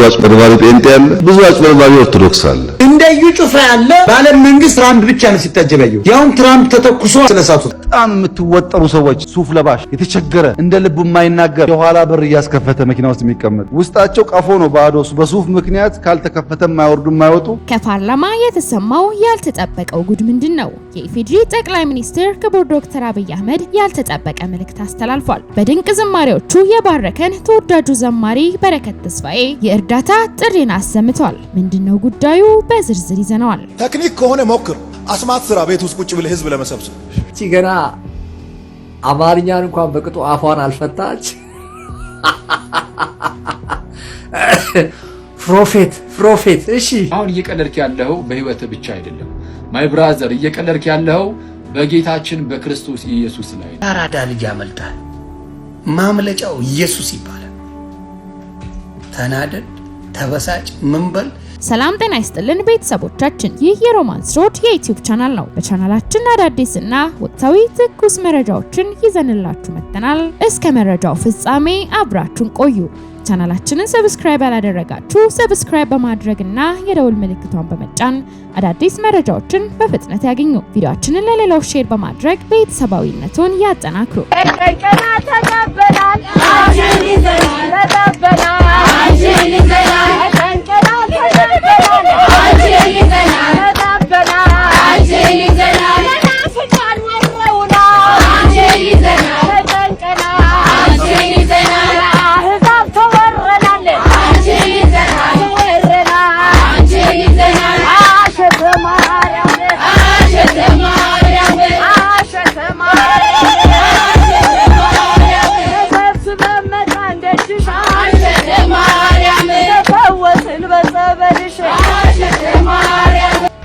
አጭበርባሪ ጴንጤ አለ፣ ብዙ አጭበርባሪ ኦርቶዶክስ አለ። እንደዩ ጩፋ ያለ ባለም መንግስት ትራምፕ ብቻ ነው ሲታጀበየው። ያውም ትራምፕ ተተኩሶ ስለሳቱት። በጣም የምትወጠሩ ሰዎች፣ ሱፍ ለባሽ፣ የተቸገረ እንደ ልቡ የማይናገር የኋላ በር እያስከፈተ መኪና ውስጥ የሚቀመጥ ውስጣቸው ቀፎ ነው ባዶ። በሱፍ ምክንያት ካልተከፈተ የማይወርዱ የማይወጡ። ከፓርላማ የተሰማው ያልተጠበቀው ጉድ ምንድነው? የኢፌዴሪ ጠቅላይ ሚኒስትር ክቡር ዶክተር አብይ አህመድ ያልተጠበቀ መልእክት አስተላልፏል። በድንቅ ዝማሬዎቹ የባረከን ተወዳጁ ዘማሪ በረከት ተስፋዬ የእርዳታ ጥሪን አሰምቷል። ምንድነው ጉዳዩ? በዝርዝር ይዘነዋል። ቴክኒክ ከሆነ ሞክር፣ አስማት ስራ ቤት ውስጥ ቁጭ ብለህ ህዝብ ለመሰብሰብ። እቺ ገና አማርኛን እንኳን በቅጡ አፏን አልፈታች። ፕሮፌት እሺ፣ አሁን እየቀለድክ ያለው በህይወት ብቻ አይደለም ማይ ብራዘር፣ እየቀለድክ ያለው በጌታችን በክርስቶስ ኢየሱስ ላይ። አራዳ ልጅ ያመልጣል፣ ማምለጫው ኢየሱስ ይባላል። ተናደድ፣ ተበሳጭ፣ ምንበል። ሰላም ጤና ይስጥልን ቤተሰቦቻችን፣ ይህ የሮማንስ ሮድ የዩቲዩብ ቻናል ነው። በቻናላችን አዳዲስና ወቅታዊ ትኩስ መረጃዎችን ይዘንላችሁ መጥተናል። እስከ መረጃው ፍጻሜ አብራችሁን ቆዩ። ቻናላችንን ሰብስክራይብ ያላደረጋችሁ ሰብስክራይብ በማድረግና የደውል ምልክቷን በመጫን አዳዲስ መረጃዎችን በፍጥነት ያገኙ። ቪዲዮአችንን ለሌሎች ሼር በማድረግ ቤተሰባዊነቱን ያጠናክሩ።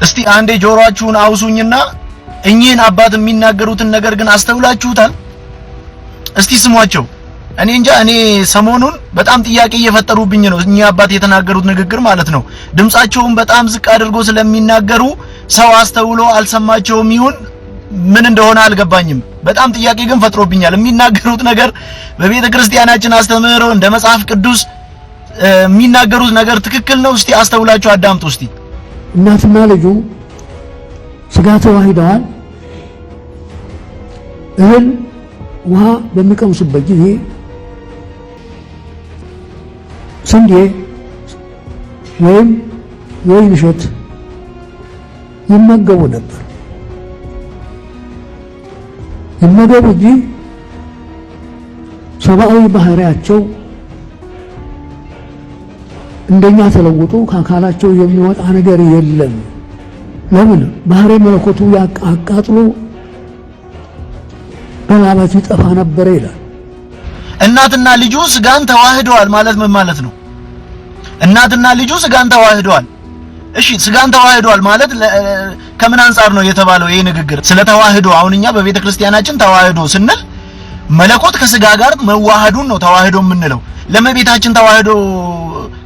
እስቲ አንዴ ጆሮአችሁን አውሱኝና እኚህን አባት የሚናገሩትን ነገር ግን አስተውላችሁታል? እስቲ ስሟቸው። እኔ እንጃ፣ እኔ ሰሞኑን በጣም ጥያቄ እየፈጠሩብኝ ነው እኚህ አባት የተናገሩት ንግግር ማለት ነው። ድምጻቸውን በጣም ዝቅ አድርጎ ስለሚናገሩ ሰው አስተውሎ አልሰማቸውም ይሁን ምን እንደሆነ አልገባኝም። በጣም ጥያቄ ግን ፈጥሮብኛል። የሚናገሩት ነገር በቤተ ክርስቲያናችን አስተምህሮ እንደ መጽሐፍ ቅዱስ የሚናገሩት ነገር ትክክል ነው? እስቲ አስተውላችሁ አዳምጡ። እስቲ እናትና ልጁ ስጋ ተዋህደዋል። እህል ውሃ በሚቀምሱበት ጊዜ ስንዴ ወይም የወይን እሸት ይመገቡ ነበር። ይመገቡ እንጂ ሰብአዊ ባህሪያቸው እንደኛ ተለውጦ ከአካላቸው የሚወጣ ነገር የለም። ለምን? ባህሪ መለኮቱ ያቃጥሎ በላበት ይጠፋ ነበር ይላል። እናትና ልጁ ስጋን ተዋህደዋል ማለት ምን ማለት ነው? እናትና ልጁ ስጋን ተዋህደዋል። እሺ፣ ስጋን ተዋህደዋል ማለት ከምን አንፃር ነው የተባለው ይሄ ንግግር? ስለ ተዋህዶ አሁን እኛ በቤተ ክርስቲያናችን ተዋህዶ ስንል መለኮት ከስጋ ጋር መዋሃዱን ነው ተዋህዶ የምንለው። ለመቤታችን ተዋህዶ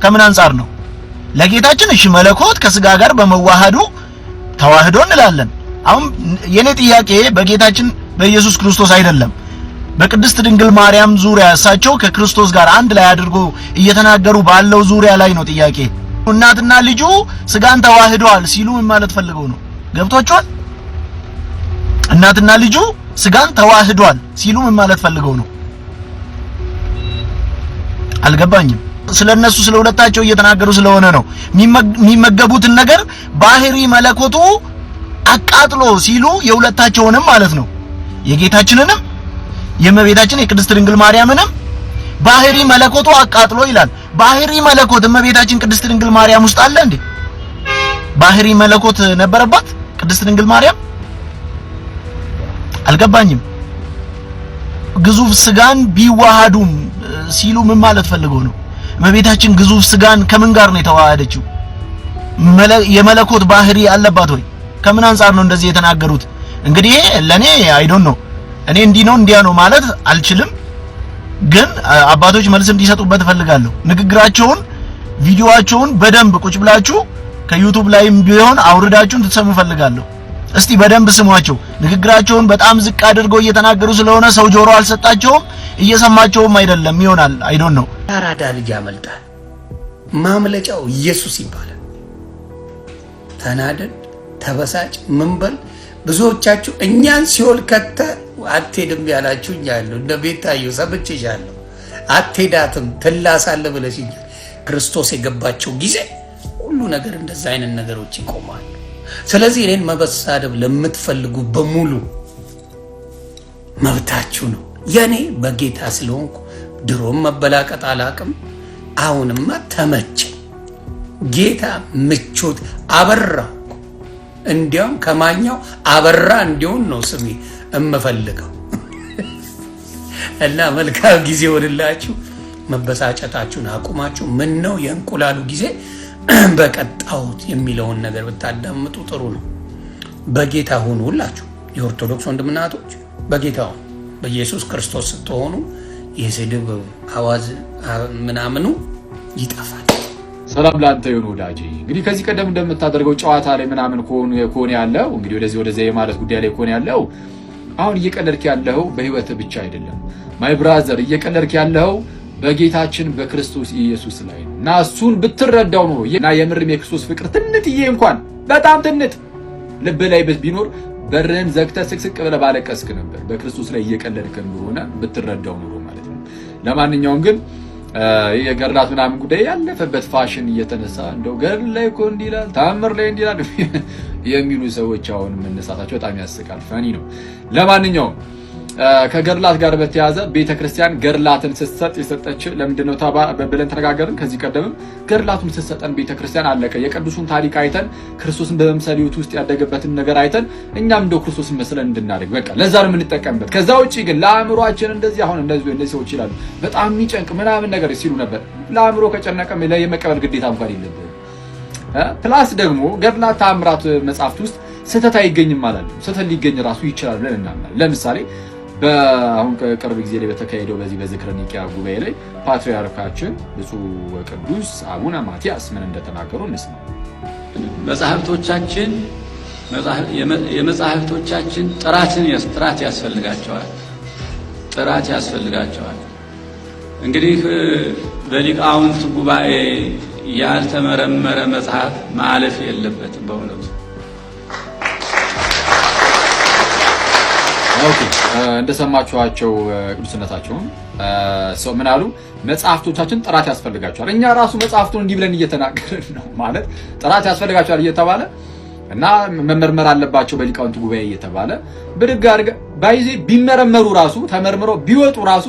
ከምን አንፃር ነው? ለጌታችን እሺ መለኮት ከስጋ ጋር በመዋሃዱ ተዋህዶ እንላለን። አሁን የኔ ጥያቄ በጌታችን በኢየሱስ ክርስቶስ አይደለም፣ በቅድስት ድንግል ማርያም ዙሪያ እሳቸው ከክርስቶስ ጋር አንድ ላይ አድርጎ እየተናገሩ ባለው ዙሪያ ላይ ነው ጥያቄ። እናትና ልጁ ስጋን ተዋህደዋል ሲሉ ምን ማለት ፈልገው ነው? ገብቷቸዋል? እናትና ልጁ ስጋን ተዋህደዋል ሲሉ ምን ማለት ፈልገው ነው? አልገባኝም። ስለነሱ ስለሁለታቸው እየተናገሩ ስለሆነ ነው። የሚመገቡትን ነገር ባህሪ መለኮቱ አቃጥሎ ሲሉ የሁለታቸውንም ማለት ነው፣ የጌታችንንም የእመቤታችን የቅድስት ድንግል ማርያምንም ባህሪ መለኮቱ አቃጥሎ ይላል። ባህሪ መለኮት እመቤታችን ቅድስት ድንግል ማርያም ውስጥ አለ እንዴ? ባህሪ መለኮት ነበረባት ቅድስት ድንግል ማርያም? አልገባኝም። ግዙፍ ስጋን ቢዋሃዱም ሲሉ ምን ማለት ፈልገው ነው? እመቤታችን ግዙፍ ስጋን ከምን ጋር ነው የተዋሃደችው? የመለኮት ባህሪ አለባት ወይ? ከምን አንፃር ነው እንደዚህ የተናገሩት? እንግዲህ ለኔ አይ ዶንት ኖ፣ እኔ እንዲህ ነው እንዲያ ነው ማለት አልችልም። ግን አባቶች መልስ እንዲሰጡበት ፈልጋለሁ። ንግግራቸውን ቪዲዮአቸውን በደንብ ቁጭ ብላችሁ ከዩቲዩብ ላይም ቢሆን አውርዳችሁ እንድትሰሙ ፈልጋለሁ። እስቲ በደንብ ስሟቸው። ንግግራቸውን በጣም ዝቅ አድርገው እየተናገሩ ስለሆነ ሰው ጆሮ አልሰጣቸውም፣ እየሰማቸውም አይደለም ይሆናል። አይ ዶንት ኖ። አራዳ ልጅ ያመልጣል፣ ማምለጫው ኢየሱስ ይባላል። ተናደድ፣ ተበሳጭ፣ ምንበል ብዙዎቻችሁ እኛን ሲኦል ከተ አትሄድም ያላችሁ ያለው እንደ ቤታዩ ሰምቼሻለሁ። አትሄዳትም ትላሳለ ብለሽኛል። ክርስቶስ የገባቸው ጊዜ ሁሉ ነገር እንደዛ አይነት ነገሮች ይቆማሉ። ስለዚህ እኔን መበሳደብ ለምትፈልጉ በሙሉ መብታችሁ ነው። የኔ በጌታ ስለሆንኩ ድሮም መበላቀጥ አላቅም። አሁንማ ተመቸ። ጌታ ምቾት አበራው። እንዲያውም ከማኛው አበራ እንዲሆን ነው ስሜ እምፈልገው። እና መልካም ጊዜ ወድላችሁ። መበሳጨታችሁን አቁማችሁ ምን ነው የእንቁላሉ ጊዜ በቀጣውት የሚለውን ነገር ብታዳምጡ ጥሩ ነው። በጌታ ሁኑ። ሁላችሁ የኦርቶዶክስ ወንድምና እህቶች በጌታ ሁኑ። በኢየሱስ ክርስቶስ ስትሆኑ የስድብ አዋዝ ምናምኑ ይጠፋል። ሰላም ላንተ ይሁን ወዳጄ። እንግዲህ ከዚህ ቀደም እንደምታደርገው ጨዋታ ላይ ምናምን ከሆነ ያለው እንግዲህ ወደዚህ የማለት ጉዳይ ላይ ከሆነ ያለው አሁን እየቀለድክ ያለው በህይወት ብቻ አይደለም ማይ ብራዘር፣ እየቀለድክ ያለው በጌታችን በክርስቶስ ኢየሱስ ላይ ነው። እና እሱን ብትረዳው ነው እና የምርም የክርስቶስ ፍቅር ትንትዬ እንኳን በጣም ትንት ልብ ላይ ቢኖር በርን ዘግተህ ስቅስቅ ብለህ ባለቀስክ ነበር። በክርስቶስ ላይ እየቀለድክ እንደሆነ ብትረዳው ነው ማለት ነው። ለማንኛውም ግን የገርላት ምናምን ጉዳይ ያለፈበት ፋሽን እየተነሳ እንደው ገርል ላይ እኮ እንዲህ ይላል ታምር ላይ እንዲህ ይላል የሚሉ ሰዎች አሁን መነሳታቸው በጣም ያስቃል። ፈኒ ነው። ለማንኛውም ከገርላት ጋር በተያያዘ ቤተክርስቲያን ገርላትን ስትሰጥ የሰጠች ለምንድን ነው ብለን ተነጋገርን። ከዚህ ቀደምም ገርላቱን ስትሰጠን ቤተክርስቲያን አለቀ የቅዱሱን ታሪክ አይተን ክርስቶስን በመምሰል ሕይወት ውስጥ ያደገበትን ነገር አይተን እኛም እንደው ክርስቶስን መስለን እንድናደግ በቃ ለዛ ነው የምንጠቀምበት። ከዛ ውጪ ግን ለአእምሮአችን እንደዚህ አሁን እንደዚህ ሰዎች ይላሉ በጣም የሚጨንቅ ምናምን ነገር ሲሉ ነበር። ለአእምሮ ከጨነቀ የመቀበል ግዴታ እንኳን የለብንም። ፕላስ ደግሞ ገድላት ተአምራት መጽሐፍት ውስጥ ስህተት አይገኝም ማለት ነው። ስህተት ሊገኝ ራሱ ይችላል ብለን እናምናለን። ለምሳሌ በአሁን ቅርብ ጊዜ ላይ በተካሄደው በዚህ በዝክረ ኒቂያ ጉባኤ ላይ ፓትርያርካችን ብፁዕ ወቅዱስ አቡነ ማትያስ ምን እንደተናገሩ እንስማ። የመጽሐፍቶቻችን ጥራት ያስፈልጋቸዋል። ጥራት ያስፈልጋቸዋል። እንግዲህ በሊቃውንት ጉባኤ ያልተመረመረ መጽሐፍ ማለፍ የለበትም በእውነቱ። ኦኬ እንደሰማችኋቸው ቅዱስነታቸውን ሰው ምን አሉ? መጽሐፍቶቻችን ጥራት ያስፈልጋቸዋል። እኛ ራሱ መጽሐፍቱን እንዲህ ብለን እየተናገርን ነው ማለት ጥራት ያስፈልጋቸዋል እየተባለ እና መመርመር አለባቸው በሊቃውንት ጉባኤ እየተባለ ብድግ አድርገህ ባይዜ ቢመረመሩ ራሱ ተመርምረው ቢወጡ ራሱ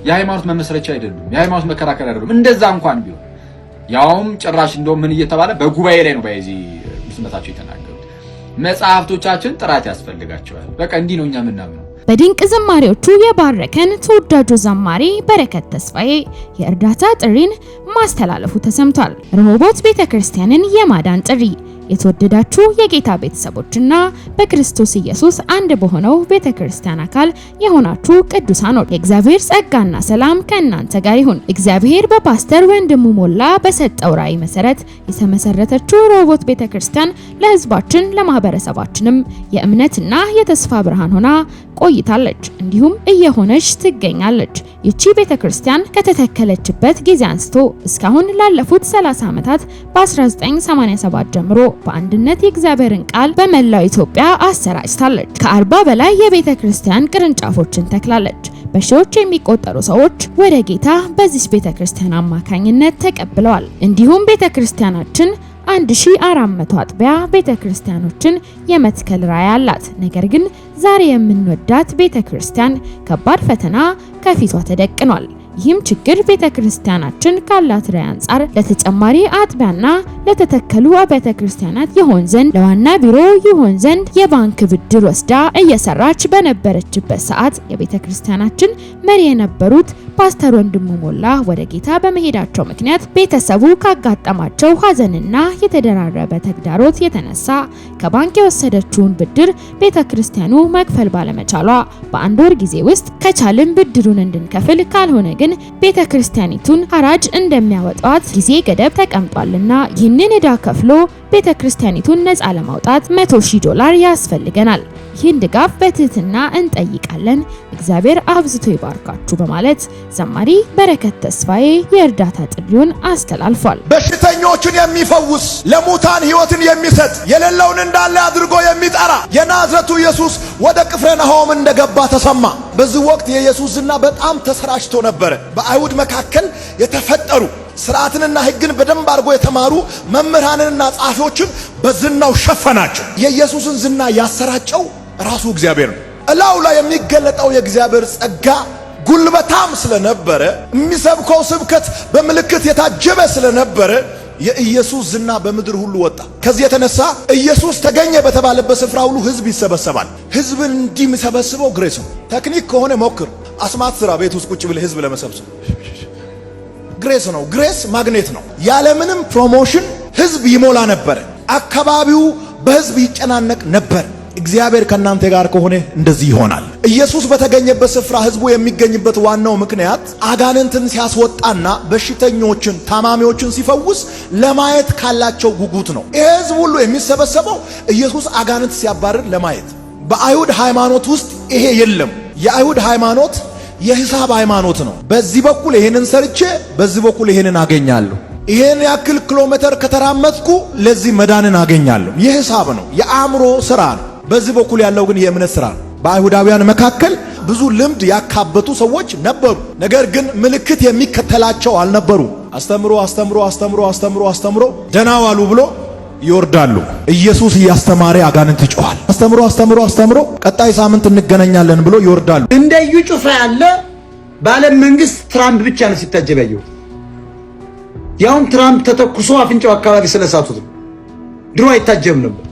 የሃይማኖት መመስረቻ አይደሉም፣ የሃይማኖት መከራከሪያ አይደሉም። እንደዛ እንኳን ቢሆን ያውም ጭራሽ እንደው ምን እየተባለ በጉባኤ ላይ ነው ባይዜ ቅዱስነታቸው የተናገሩት። መጽሐፍቶቻችን ጥራት ያስፈልጋቸዋል። በቃ እንዲህ ነው እኛ የምናምነው። በድንቅ ዝማሬዎቹ የባረከን ተወዳጁ ዘማሪ በረከት ተስፋዬ የእርዳታ ጥሪን ማስተላለፉ ተሰምቷል። ረሆቦት ቤተክርስቲያንን የማዳን ጥሪ። የተወደዳችሁ የጌታ ቤተሰቦችና በክርስቶስ ኢየሱስ አንድ በሆነው ቤተክርስቲያን አካል የሆናችሁ ቅዱሳን ሆይ የእግዚአብሔር ጸጋና ሰላም ከእናንተ ጋር ይሁን። እግዚአብሔር በፓስተር ወንድሙ ሞላ በሰጠው ራዕይ መሰረት የተመሰረተችው ረሆቦት ቤተክርስቲያን ለሕዝባችን ለማህበረሰባችንም የእምነትና የተስፋ ብርሃን ሆና ቆይታለች፣ እንዲሁም እየሆነች ትገኛለች። ይቺ ቤተክርስቲያን ከተተከለችበት ጊዜ አንስቶ እስካሁን ላለፉት 30 ዓመታት በ1987 ጀምሮ በአንድነት የእግዚአብሔርን ቃል በመላው ኢትዮጵያ አሰራጭታለች። ከ40 በላይ የቤተክርስቲያን ቅርንጫፎችን ተክላለች። በሺዎች የሚቆጠሩ ሰዎች ወደ ጌታ በዚህ ቤተክርስቲያን አማካኝነት ተቀብለዋል። እንዲሁም ቤተክርስቲያናችን 1400 አጥቢያ ቤተክርስቲያኖችን የመትከል ራዕይ አላት። ነገር ግን ዛሬ የምንወዳት ቤተክርስቲያን ከባድ ፈተና ከፊቷ ተደቅኗል። ይህም ችግር ቤተክርስቲያናችን ካላት ራዕይ አንጻር ለተጨማሪ አጥቢያና ለተተከሉ አብያተ ክርስቲያናት ይሆን ዘንድ ለዋና ቢሮ ይሆን ዘንድ የባንክ ብድር ወስዳ እየሰራች በነበረችበት ሰዓት የቤተክርስቲያናችን መሪ የነበሩት ፓስተር ወንድሙ ሞላ ወደ ጌታ በመሄዳቸው ምክንያት ቤተሰቡ ካጋጠማቸው ሐዘንና የተደራረበ ተግዳሮት የተነሳ ከባንክ የወሰደችውን ብድር ቤተክርስቲያኑ መክፈል ባለመቻሏ በአንድ ወር ጊዜ ውስጥ ከቻልን ብድሩን እንድንከፍል ካልሆነ ግን ቤተክርስቲያኒቱን ሐራጅ እንደሚያወጣት ጊዜ ገደብ ተቀምጧልና ይህንን ዕዳ ከፍሎ ቤተክርስቲያኒቱን ነፃ ለማውጣት $100,000 ያስፈልገናል። ይህን ድጋፍ በትህትና እንጠይቃለን። እግዚአብሔር አብዝቶ ይባርካችሁ በማለት ዘማሪ በረከት ተስፋዬ የእርዳታ ጥሪውን አስተላልፏል። በሽተኞችን የሚፈውስ ለሙታን ሕይወትን የሚሰጥ የሌለውን እንዳለ አድርጎ የሚጠራ የናዝረቱ ኢየሱስ ወደ ቅፍርናሆም እንደገባ ተሰማ። በዚህ ወቅት የኢየሱስ ዝና በጣም ተሰራጭቶ ነበር። በአይሁድ መካከል የተፈጠሩ ስርዓትንና ሕግን በደንብ አድርጎ የተማሩ መምህራንንና ጻፊዎችን በዝናው ሸፈናቸው። የኢየሱስን ዝና ያሰራጨው ራሱ እግዚአብሔር ነው። እላው ላይ የሚገለጠው የእግዚአብሔር ጸጋ ጉልበታም ስለነበረ የሚሰብከው ስብከት በምልክት የታጀበ ስለነበረ የኢየሱስ ዝና በምድር ሁሉ ወጣ። ከዚህ የተነሳ ኢየሱስ ተገኘ በተባለበት ስፍራ ሁሉ ህዝብ ይሰበሰባል። ህዝብን እንዲህ የሚሰበስበው ግሬስ ነው። ቴክኒክ ከሆነ ሞክር። አስማት ስራ ቤት ውስጥ ቁጭ ብለህ ህዝብ ለመሰብሰብ ግሬስ ነው። ግሬስ ማግኔት ነው። ያለምንም ፕሮሞሽን ህዝብ ይሞላ ነበር። አካባቢው በህዝብ ይጨናነቅ ነበር። እግዚአብሔር ከናንተ ጋር ከሆነ እንደዚህ ይሆናል። ኢየሱስ በተገኘበት ስፍራ ህዝቡ የሚገኝበት ዋናው ምክንያት አጋንንትን ሲያስወጣና በሽተኞችን ታማሚዎችን ሲፈውስ ለማየት ካላቸው ጉጉት ነው። ይሄ ህዝብ ሁሉ የሚሰበሰበው ኢየሱስ አጋንንት ሲያባርር ለማየት። በአይሁድ ሃይማኖት ውስጥ ይሄ የለም። የአይሁድ ሃይማኖት የሂሳብ ሃይማኖት ነው። በዚህ በኩል ይሄንን ሰርቼ በዚህ በኩል ይሄንን አገኛለሁ። ይሄን ያክል ኪሎ ሜትር ከተራመድኩ ለዚህ መዳንን አገኛለሁ። የሂሳብ ነው፣ የአእምሮ ስራ ነው። በዚህ በኩል ያለው ግን የእምነት ስራ ነው። በአይሁዳውያን መካከል ብዙ ልምድ ያካበቱ ሰዎች ነበሩ። ነገር ግን ምልክት የሚከተላቸው አልነበሩ። አስተምሮ ደህና ዋሉ ብሎ ይወርዳሉ። ኢየሱስ እያስተማረ አጋንንት ይጮሃል። አስተምሮ ቀጣይ ሳምንት እንገናኛለን ብሎ ይወርዳሉ። እንደ እዩ ጩፋ ያለ ባለም መንግስት ትራምፕ ብቻ ነው ሲታጀብ ያየሁት። ያውም ትራምፕ ተተኩሶ አፍንጫው አካባቢ ስለሳቱት ድሮ አይታጀብም ነበር።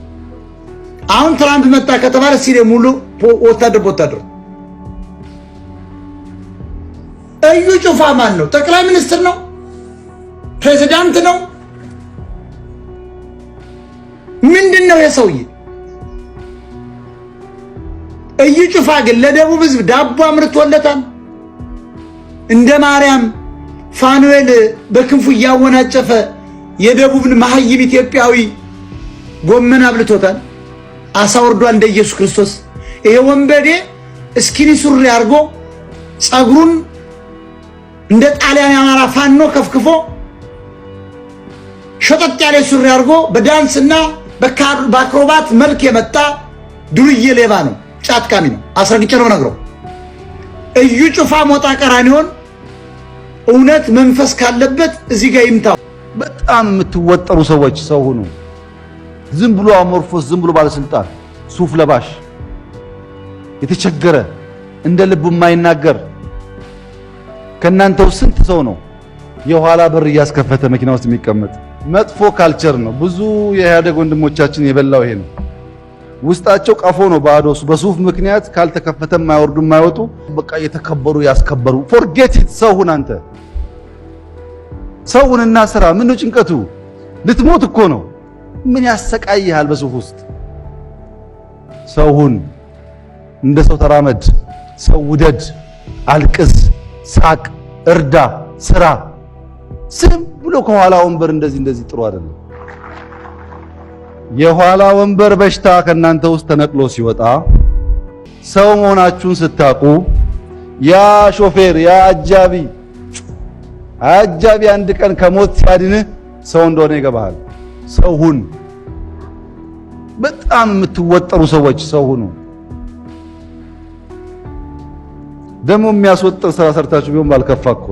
አሁን ትራምፕ መጣ ከተባለ ሲሪ ሙሉ ወታደር እዩ ጩፋ ማን ነው? ጠቅላይ ሚኒስትር ነው? ፕሬዝዳንት ነው? ምንድነው የሰውዬ? እዩ ጩፋ ግን ለደቡብ ህዝብ ዳቦ አምርቶለታል። እንደ ማርያም ፋኑኤል በክንፉ ያወናጨፈ የደቡብን መሐይም ኢትዮጵያዊ ጎመን አብልቶታል። አሳወርዷል እንደ ኢየሱስ ክርስቶስ። ይሄ ወንበዴ እስኪኒ ሱሪ አርጎ ጸጉሩን እንደ ጣሊያን ያማራ ፋኖ ከፍክፎ ሸጠጥ ያለ ሱሪ አርጎ በዳንስና በአክሮባት መልክ የመጣ ዱርዬ ሌባ ነው፣ ጫትቃሚ ነው። አስረግጬ ነው ነግረው። እዩ ጩፋ ሞጣ ቀራኒዮን እውነት መንፈስ ካለበት እዚህ ጋር ይምታው። በጣም የምትወጠሩ ሰዎች ሰው ሁኑ። ዝም ብሎ አሞርፎስ፣ ዝም ብሎ ባለስልጣን ሱፍ ለባሽ የተቸገረ እንደ ልቡ የማይናገር ከናንተው ስንት ሰው ነው የኋላ በር እያስከፈተ መኪና ውስጥ የሚቀመጥ? መጥፎ ካልቸር ነው። ብዙ የኢህአዴግ ወንድሞቻችን የበላው ይሄ ነው። ውስጣቸው ቀፎ ነው ባዶ። በሱፍ ምክንያት ካልተከፈተ የማይወርዱ የማይወጡ በቃ የተከበሩ ያስከበሩ። ፎርጌት ኢት። ሰው ሁን አንተ። ሰውንና ስራ። ምን ነው ጭንቀቱ? ልትሞት እኮ ነው። ምን ያሰቃይሃል በሱፍ ውስጥ? ሰው ሁን፣ እንደ ሰው ተራመድ፣ ሰው ውደድ፣ አልቅስ፣ ሳቅ፣ እርዳ፣ ስራ። ዝም ብሎ ከኋላ ወንበር እንደዚህ ጥሩ አይደለም። የኋላ ወንበር በሽታ ከናንተ ውስጥ ተነቅሎ ሲወጣ ሰው መሆናችሁን ስታቁ ያ ሾፌር ያ አጃቢ አንድ ቀን ከሞት ሲያድንህ ሰው እንደሆነ ይገባሃል። ሰው ሁን። በጣም የምትወጠሩ ሰዎች ሰው ሁኑ። ደግሞ የሚያስወጥር ስራ ሰርታችሁ ቢሆን ባልከፋ እኮ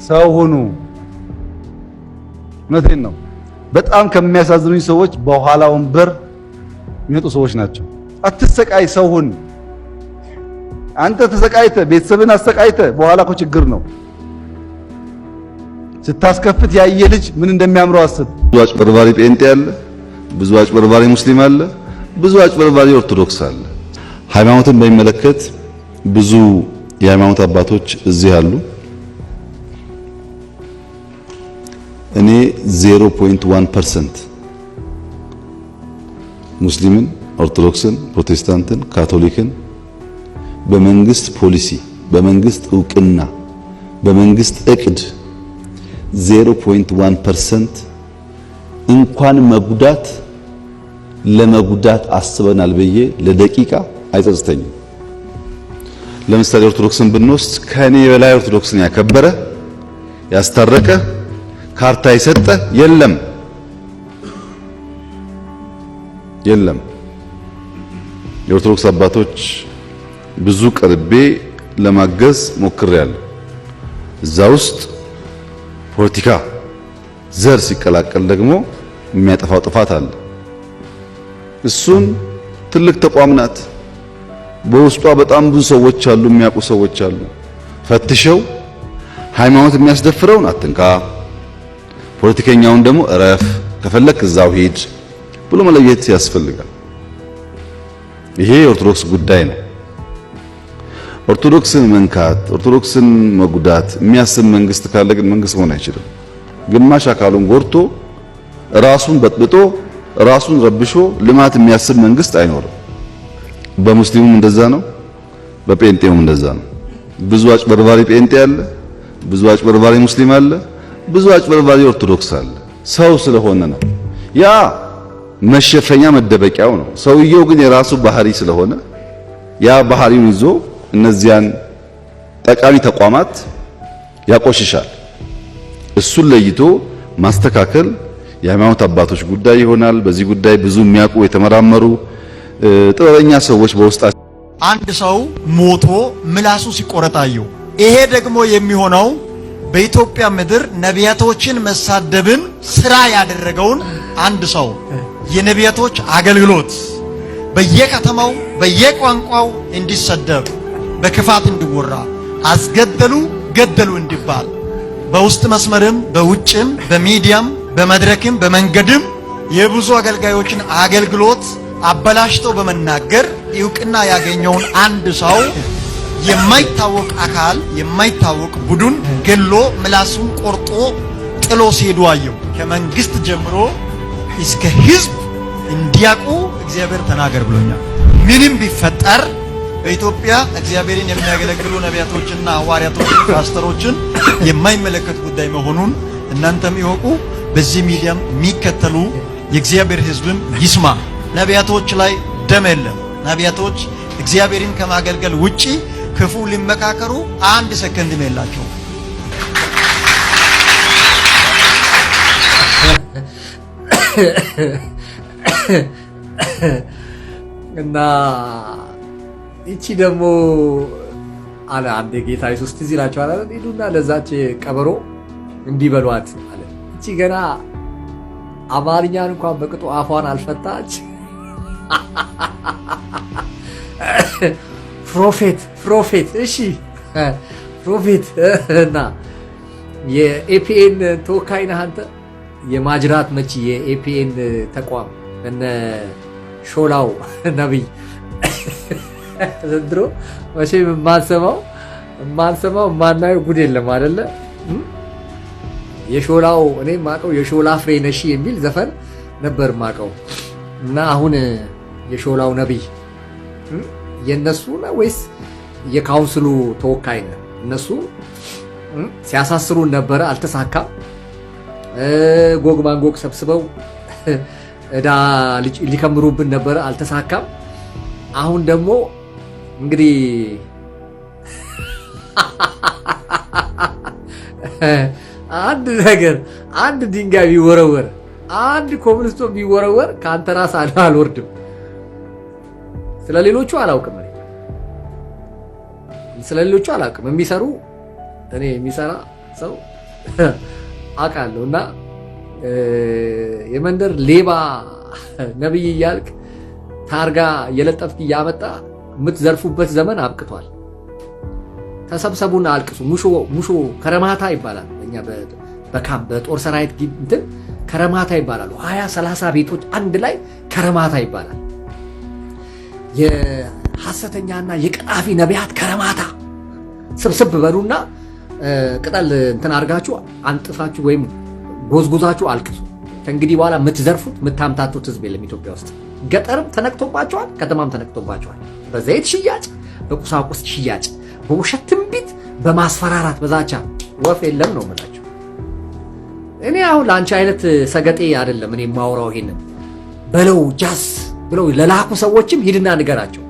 ሰው ሁኑ። እውነቴን ነው። በጣም ከሚያሳዝኑኝ ሰዎች በኋላ ወንበር የሚመጡ ሰዎች ናቸው። አትሰቃይ፣ ሰው ሁን። አንተ ተሰቃይተ ቤተሰብን አሰቃይተ በኋላ እኮ ችግር ነው። ስታስከፍት ያየ ልጅ ምን እንደሚያምረው አስብ። ብዙ አጭበርባሪ ጴንጤ አለ፣ ብዙ አጭበርባሪ ሙስሊም አለ፣ ብዙ አጭበርባሪ ኦርቶዶክስ አለ። ሃይማኖትን በሚመለከት ብዙ የሃይማኖት አባቶች እዚህ አሉ። እኔ 0.1% ሙስሊምን፣ ኦርቶዶክስን፣ ፕሮቴስታንትን፣ ካቶሊክን በመንግስት ፖሊሲ፣ በመንግስት ዕውቅና፣ በመንግስት እቅድ 0.1% እንኳን መጉዳት ለመጉዳት አስበናል ብዬ ለደቂቃ አይጸጽተኝም። ለምሳሌ ኦርቶዶክስን ብንወስድ ከኔ በላይ ኦርቶዶክስን ያከበረ ያስታረቀ ካርታ የሰጠ የለም። የኦርቶዶክስ አባቶች ብዙ ቀርቤ ለማገዝ ሞክሬያለሁ። እዛ ውስጥ ፖለቲካ ዘር ሲቀላቀል ደግሞ የሚያጠፋው ጥፋት አለ። እሱን ትልቅ ተቋም ናት። በውስጧ በጣም ብዙ ሰዎች አሉ፣ የሚያውቁ ሰዎች አሉ። ፈትሸው ሃይማኖት የሚያስደፍረውን አትንካ፣ ፖለቲከኛውን ደግሞ እረፍ፣ ከፈለክ እዛው ሂድ ብሎ መለየት ያስፈልጋል። ይሄ የኦርቶዶክስ ጉዳይ ነው። ኦርቶዶክስን መንካት፣ ኦርቶዶክስን መጉዳት የሚያስብ መንግስት ካለ ግን መንግስት መሆን አይችልም። ግማሽ አካሉን ጎድቶ ራሱን በጥብጦ ራሱን ረብሾ ልማት የሚያስብ መንግስት አይኖርም። በሙስሊሙም እንደዛ ነው፣ በጴንጤውም እንደዛ ነው። ብዙ አጭበርባሪ ጴንጤ አለ፣ ብዙ አጭበርባሪ ሙስሊም አለ፣ ብዙ አጭበርባሪ ኦርቶዶክስ አለ። ሰው ስለሆነ ነው። ያ መሸፈኛ መደበቂያው ነው። ሰውየው ግን የራሱ ባህሪ ስለሆነ ያ ባህሪውን ይዞ እነዚያን ጠቃሚ ተቋማት ያቆሽሻል። እሱን ለይቶ ማስተካከል የሃይማኖት አባቶች ጉዳይ ይሆናል። በዚህ ጉዳይ ብዙ የሚያውቁ የተመራመሩ ጥበበኛ ሰዎች በውስጣቸው አንድ ሰው ሞቶ ምላሱ ሲቆረጣየው፣ ይሄ ደግሞ የሚሆነው በኢትዮጵያ ምድር ነቢያቶችን መሳደብን ስራ ያደረገውን አንድ ሰው የነቢያቶች አገልግሎት በየከተማው በየቋንቋው እንዲሰደብ በክፋት እንዲወራ አስገደሉ ገደሉ እንዲባል በውስጥ መስመርም በውጭም በሚዲያም በመድረክም በመንገድም የብዙ አገልጋዮችን አገልግሎት አበላሽተው በመናገር እውቅና ያገኘውን አንድ ሰው የማይታወቅ አካል የማይታወቅ ቡድን ገሎ ምላሱን ቆርጦ ጥሎ ሲሄዱ አየው። ከመንግስት ጀምሮ እስከ ህዝብ እንዲያውቁ እግዚአብሔር ተናገር ብሎኛል። ምንም ቢፈጠር በኢትዮጵያ እግዚአብሔርን የሚያገለግሉ ነቢያቶችና ሐዋርያቶችን ፓስተሮችን የማይመለከት ጉዳይ መሆኑን እናንተም ይወቁ። በዚህ ሚዲያም የሚከተሉ የእግዚአብሔር ህዝብም ይስማ። ነቢያቶች ላይ ደም የለም። ነቢያቶች እግዚአብሔርን ከማገልገል ውጪ ክፉ ሊመካከሩ አንድ ሰከንድ የላቸው። እና እቺ ደግሞ አለ አንድ ጌታ ኢየሱስ ትዝ ይላችኋል አይደል? ሄዱና ለዛች ቀበሮ እንዲበሏት አለ። እቺ ገና አማርኛን እንኳን በቅጡ አፏን አልፈታች። ፕሮፌት እሺ ፕሮፌት እና የኤፒኤን ተወካይ ነህ አንተ። የማጅራት መቺ የኤፒኤን ተቋም እነ ሾላው ነብይ ዘንድሮ መቼም የማንሰማው ማናየው ጉድ የለም አይደለ? የሾላው እኔ ማቀው የሾላ ፍሬ ነሺ የሚል ዘፈን ነበር ማቀው። እና አሁን የሾላው ነብይ የነሱ ነው ወይስ የካውንስሉ ተወካይ ነው? እነሱ ሲያሳስሩን ነበረ፣ አልተሳካም። ጎግ ማንጎግ ሰብስበው እዳ ሊከምሩብን ነበረ፣ አልተሳካም። አሁን ደግሞ እንግዲህ አንድ ነገር አንድ ድንጋይ ቢወረወር አንድ ኮብልስቶን ቢወረወር ካንተ ራስ አልወርድም። ስለሌሎቹ አላውቅም የሚሰሩ እኔ የሚሰራ ሰው አውቃለሁ። እና የመንደር ሌባ ነብይ እያልክ ታርጋ የለጠፍክ እያመጣ የምትዘርፉበት ዘመን አብቅቷል። ተሰብሰቡና አልቅሱ። ሙሾ ከረማታ ይባላል። እኛ በካምፕ በጦር ሰራዊት እንትን ከረማታ ይባላሉ። 20-30 ቤቶች አንድ ላይ ከረማታ ይባላል። የሐሰተኛና የቀጣፊ ነቢያት ከረማታ ስብስብ በሉና ቅጠል እንትን አድርጋችሁ አንጥፋችሁ ወይም ጎዝጉዛችሁ አልቅሱ። ከእንግዲህ በኋላ የምትዘርፉት የምታምታቱት ህዝብ የለም ኢትዮጵያ ውስጥ። ገጠርም ተነክቶባቸዋል፣ ከተማም ተነክቶባቸዋል። በዘይት ሽያጭ፣ በቁሳቁስ ሽያጭ፣ በውሸት ትንቢት፣ በማስፈራራት በዛቻ ወፍ የለም ነው የምላቸው። እኔ አሁን ለአንቺ አይነት ሰገጤ አይደለም እኔ የማወራው። ይሄንን በለው ጃስ ብለው ለላኩ ሰዎችም ሂድና ንገራቸው።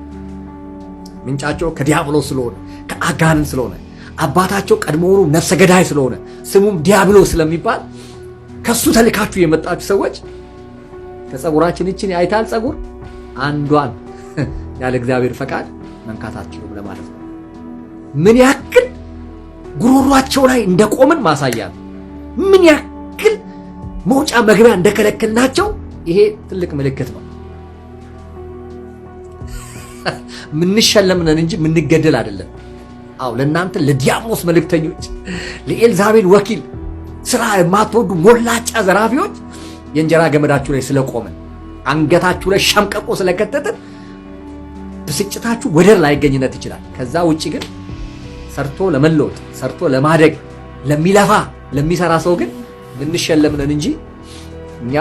ምንጫቸው ከዲያብሎስ ስለሆነ ከአጋንንት ስለሆነ አባታቸው ቀድሞውኑ ነፍሰ ገዳይ ስለሆነ ስሙም ዲያብሎስ ስለሚባል ከሱ ተልካችሁ የመጣችሁ ሰዎች ከጸጉራችን እቺን አይታል ጸጉር አንዷን ያለ እግዚአብሔር ፈቃድ መንካታችሁ ለማለት ነው። ምን ያክል ጉሮሯቸው ላይ እንደቆምን ማሳያ ነው። ምን ያክል መውጫ መግቢያ እንደከለከልናቸው ይሄ ትልቅ ምልክት ነው። ምንሸለምነን እንጂ ምንገደል አይደለም። አው ለእናንተ ለዲያብሎስ መልእክተኞች፣ ለኤልዛቤል ወኪል፣ ስራ የማትወዱ ሞላጫ ዘራፊዎች የእንጀራ ገመዳችሁ ላይ ስለቆምን አንገታችሁ ላይ ሸምቀቆ ስለከተትን ብስጭታችሁ ወደር ላይገኝነት ይችላል። ከዛ ውጪ ግን ሰርቶ ለመለወጥ ሰርቶ ለማደግ ለሚለፋ ለሚሰራ ሰው ግን ምንሸለምነን እንጂ እኛ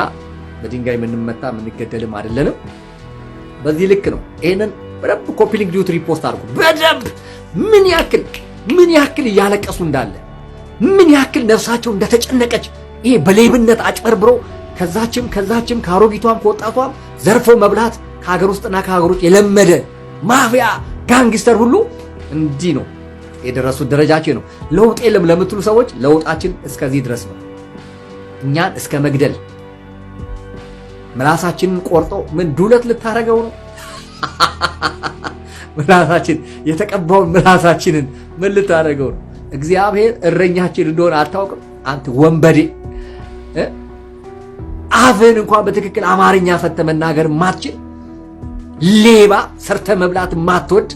በድንጋይ ምንመታ ምንገደልም አይደለንም። በዚህ ልክ ነው። ይሄንን በደንብ ኮፒ ሊንክ ዲዩት ሪፖስት አድርጉ። በደንብ ምን ያክል እያለቀሱ እንዳለ ምን ያክል ነፍሳቸው እንደተጨነቀች ይሄ በሌብነት አጭበርብሮ ከዛችም ከአሮጊቷም ከወጣቷም ዘርፎ መብላት ከሀገር ውስጥና ከሀገር ውጭ የለመደ ማፊያ ጋንግስተር ሁሉ እንዲህ ነው የደረሱት ደረጃቸው ነው። ለውጥ የለም ለምትሉ ሰዎች ለውጣችን እስከዚህ ድረስ ነው። እኛን እስከ መግደል ምላሳችንን ቆርጦ ምን ዱለት ልታረገው ነው? ምላሳችን የተቀባውን ምላሳችንን ምን ልታረገው ነው? እግዚአብሔር እረኛችን እንደሆነ አታውቅም? አንተ ወንበዴ አፍህን እንኳን በትክክል አማርኛ ፈተ መናገር ማትችል ሌባ፣ ሰርተ መብላት ማትወድ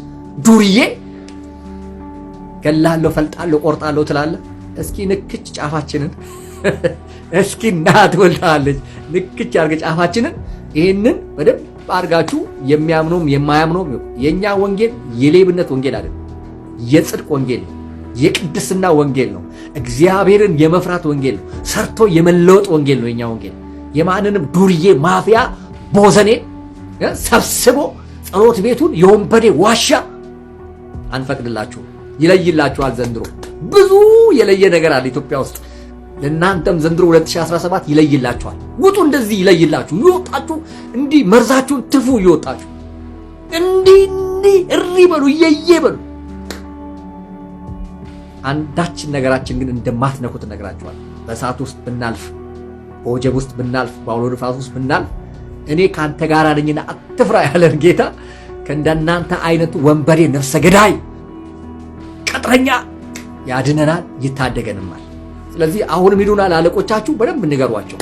ዱርዬ፣ ገላለሁ፣ ፈልጣለሁ፣ ቆርጣለሁ ትላለህ። እስኪ ንክች ጫፋችንን እስኪ እናት ወልዳለች ንክች አርገ ጫፋችንን። ይሄንን በደንብ አርጋችሁ የሚያምኑም የማያምኑም የኛ ወንጌል የሌብነት ወንጌል አይደለም፣ የጽድቅ ወንጌል ነው። የቅድስና ወንጌል ነው። እግዚአብሔርን የመፍራት ወንጌል ነው። ሰርቶ የመለወጥ ወንጌል ነው የኛ ወንጌል። የማንንም ዱርዬ ማፊያ ቦዘኔ ሰብስቦ ጸሎት ቤቱን የወንበዴ ዋሻ አንፈቅድላችሁ። ይለይላችኋል። ዘንድሮ ብዙ የለየ ነገር አለ ኢትዮጵያ ውስጥ። ለእናንተም ዘንድሮ 2017 ይለይላችኋል። ውጡ፣ እንደዚህ ይለይላችሁ። ይወጣችሁ እንዲህ መርዛችሁን ትፉ። ይወጣችሁ እንዲህ እሪ በሉ፣ እየየ በሉ። አንዳችን ነገራችን ግን እንደማትነኩት ነግራችኋል። በእሳት ውስጥ ብናልፍ፣ በወጀብ ውስጥ ብናልፍ፣ በአውሎ ንፋስ ውስጥ ብናልፍ እኔ ካንተ ጋር ነኝና አትፍራ ያለን ጌታ ከእንደናንተ አይነቱ ወንበዴ ነፍሰ ገዳይ ቅጥረኛ ያድነናል፣ ይታደገንማል። ስለዚህ አሁንም ሂዱና ለአለቆቻችሁ በደንብ ንገሯቸው።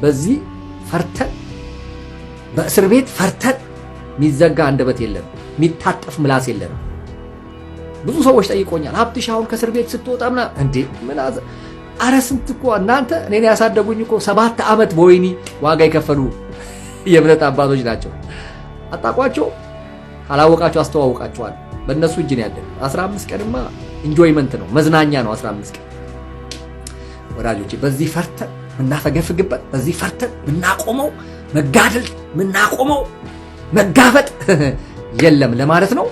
በዚህ ፈርተን በእስር ቤት ፈርተን የሚዘጋ አንደበት የለም፣ የሚታጠፍ ምላስ የለም። ብዙ ሰዎች ጠይቆኛል። ሀብትሽ አሁን ከእስር ቤት ስትወጣ ምናምን እንዴ ምን አረ ስንት እኮ እናንተ እኔን ያሳደጉኝ እኮ 7 ዓመት በወይኒ ዋጋ የከፈሉ የእምነት አባቶች ናቸው። አጣቋቸው ካላወቃቸው አስተዋውቃቸዋል። በእነሱ እጅ ነው ያለው። 15 ቀንማ ኢንጆይመንት ነው፣ መዝናኛ ነው 15 ቀን። ወዳጆቼ በዚህ ፈርተን ምናፈገፍግበት፣ በዚህ ፈርተን ምናቆመው መጋደል፣ ምናቆመው መጋፈጥ የለም ለማለት ነው።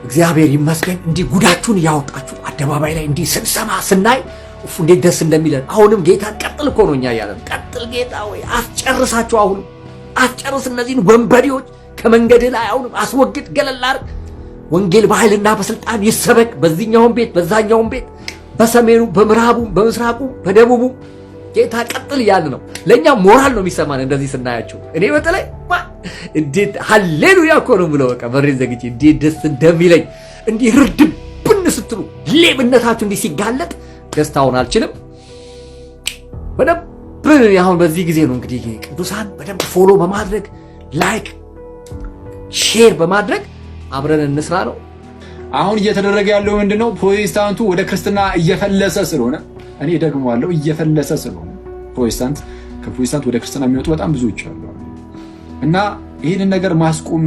እግዚአብሔር ይመስገን። እንዲህ ጉዳችሁን እያወጣችሁ አደባባይ ላይ እንዲህ ስንሰማ ስናይ እንዴት ደስ እንደሚለን። አሁንም ጌታ ቀጥል እኮ ነው እኛ ያለን። ቀጥል ጌታ ወይ አስጨርሳቸው። አሁንም አስጨርስ እነዚህን ወንበዴዎች ከመንገድ ላይ አሁንም አስወግድ፣ ገለል አድርግ። ወንጌል በኃይልና በስልጣን ይሰበክ፣ በዚህኛውም ቤት በዛኛውም ቤት፣ በሰሜኑ በምዕራቡ በምስራቁ በደቡቡ። ጌታ ቀጥል እያለ ነው። ለእኛ ሞራል ነው የሚሰማን እንደዚህ ስናያቸው። እኔ በተለይ እንዴት ሃሌሉያ እኮ ነው ብለው በቃ በሬ ዘግቼ እንዴት ደስ እንደሚለኝ እንዲህ ርድብን ስትሉ ሌብነታችሁ እንዲህ ሲጋለጥ ደስታውን አልችልም። በደንብ አሁን በዚህ ጊዜ ነው እንግዲህ ቅዱሳን በደንብ ፎሎ በማድረግ ላይክ ሼር በማድረግ አብረን እንስራ ነው። አሁን እየተደረገ ያለው ምንድነው? ፕሮቴስታንቱ ወደ ክርስትና እየፈለሰ ስለሆነ እኔ ደግሞ አለው እየፈለሰ ስለሆነ ከፕሮቴስታንት ወደ ክርስትና የሚወጡ በጣም ብዙዎች አሉ እና ይህንን ነገር ማስቆም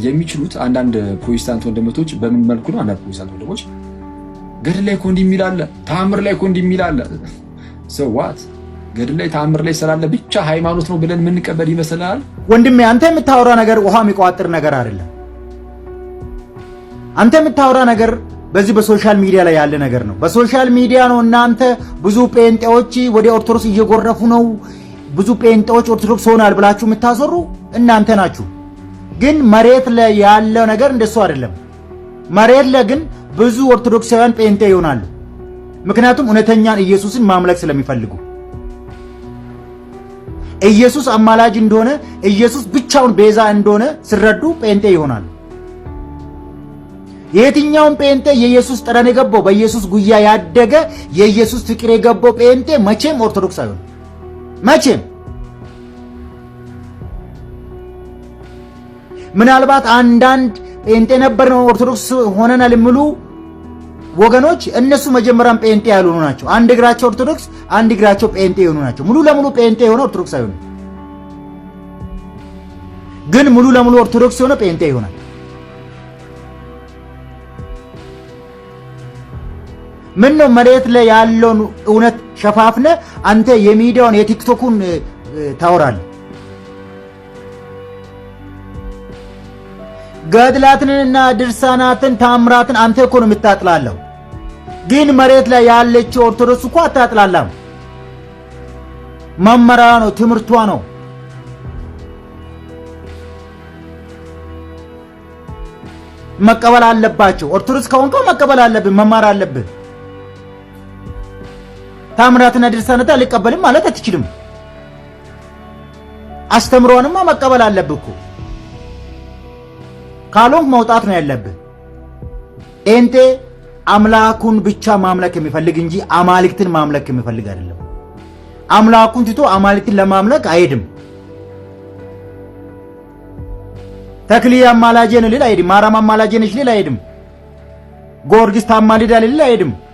የሚችሉት አንዳንድ ፕሮቴስታንት ወንድሞች በምን መልኩ ነው? አንዳንድ ፕሮቴስታንት ወንድሞች ገድል ላይ እኮ እንዲህ የሚል አለ፣ ተአምር ላይ እኮ እንዲህ የሚል አለ። ሰዋት ገድል ላይ ተአምር ላይ ስላለ ብቻ ሃይማኖት ነው ብለን የምንቀበል ይመስላል። ወንድሜ አንተ የምታወራ ነገር ውሃ የሚቋጥር ነገር አይደለም። አንተ የምታወራ ነገር በዚህ በሶሻል ሚዲያ ላይ ያለ ነገር ነው። በሶሻል ሚዲያ ነው እናንተ ብዙ ጴንጤዎች ወደ ኦርቶዶክስ እየጎረፉ ነው፣ ብዙ ጴንጤዎች ኦርቶዶክስ ሆናል ብላችሁ የምታሰሩ እናንተ ናችሁ። ግን መሬት ላይ ያለው ነገር እንደሱ አይደለም። መሬት ላይ ግን ብዙ ኦርቶዶክሳውያን ጴንጤ ይሆናሉ። ምክንያቱም እውነተኛን ኢየሱስን ማምለክ ስለሚፈልጉ፣ ኢየሱስ አማላጅ እንደሆነ፣ ኢየሱስ ብቻውን ቤዛ እንደሆነ ሲረዱ ጴንጤ ይሆናሉ። የትኛውም ጴንጤ የኢየሱስ ጠረን የገባው በኢየሱስ ጉያ ያደገ የኢየሱስ ፍቅር የገባው ጴንጤ መቼም ኦርቶዶክስ አይሆንም። መቼም ምናልባት አንዳንድ ጴንጤ ነበር ነው ኦርቶዶክስ ሆነናል የሚሉ ወገኖች እነሱ መጀመሪያም ጴንጤ ያልሆኑ ናቸው። አንድ እግራቸው ኦርቶዶክስ፣ አንድ እግራቸው ጴንጤ የሆኑ ናቸው። ሙሉ ለሙሉ ጴንጤ የሆነ ኦርቶዶክስ አይሆንም። ግን ሙሉ ለሙሉ ኦርቶዶክስ የሆነ ጴንጤ ይሆናል። ምን ነው መሬት ላይ ያለውን እውነት ሸፋፍነ አንተ የሚዲያውን የቲክቶኩን ታወራለህ። ገድላትንና ድርሳናትን ታምራትን አንተ እኮ ነው የምታጥላለው። ግን መሬት ላይ ያለችው ኦርቶዶክስ እኮ አታጥላላም። መመሪያ ነው፣ ትምህርቷ ነው። መቀበል አለባቸው። ኦርቶዶክስ ከሆንከው መቀበል አለብህ፣ መማር አለብህ። ታምራትና ድርሳናት አልቀበልም ማለት አትችልም። አስተምሮንማ መቀበል አለብህ እኮ። ካልሆንክ መውጣት ነው ያለብህ። ጴንጤ አምላኩን ብቻ ማምለክ የሚፈልግ እንጂ አማልክትን ማምለክ የሚፈልግ አይደለም። አምላኩን ትቶ አማልክትን ለማምለክ አይሄድም። ተክልዬ አማላጄ ነው ሊል አይሄድም። ማርያም አማላጄ ነች ሊል አይሄድም። ጊዮርጊስ ታማልዳል ሊል አይሄድም።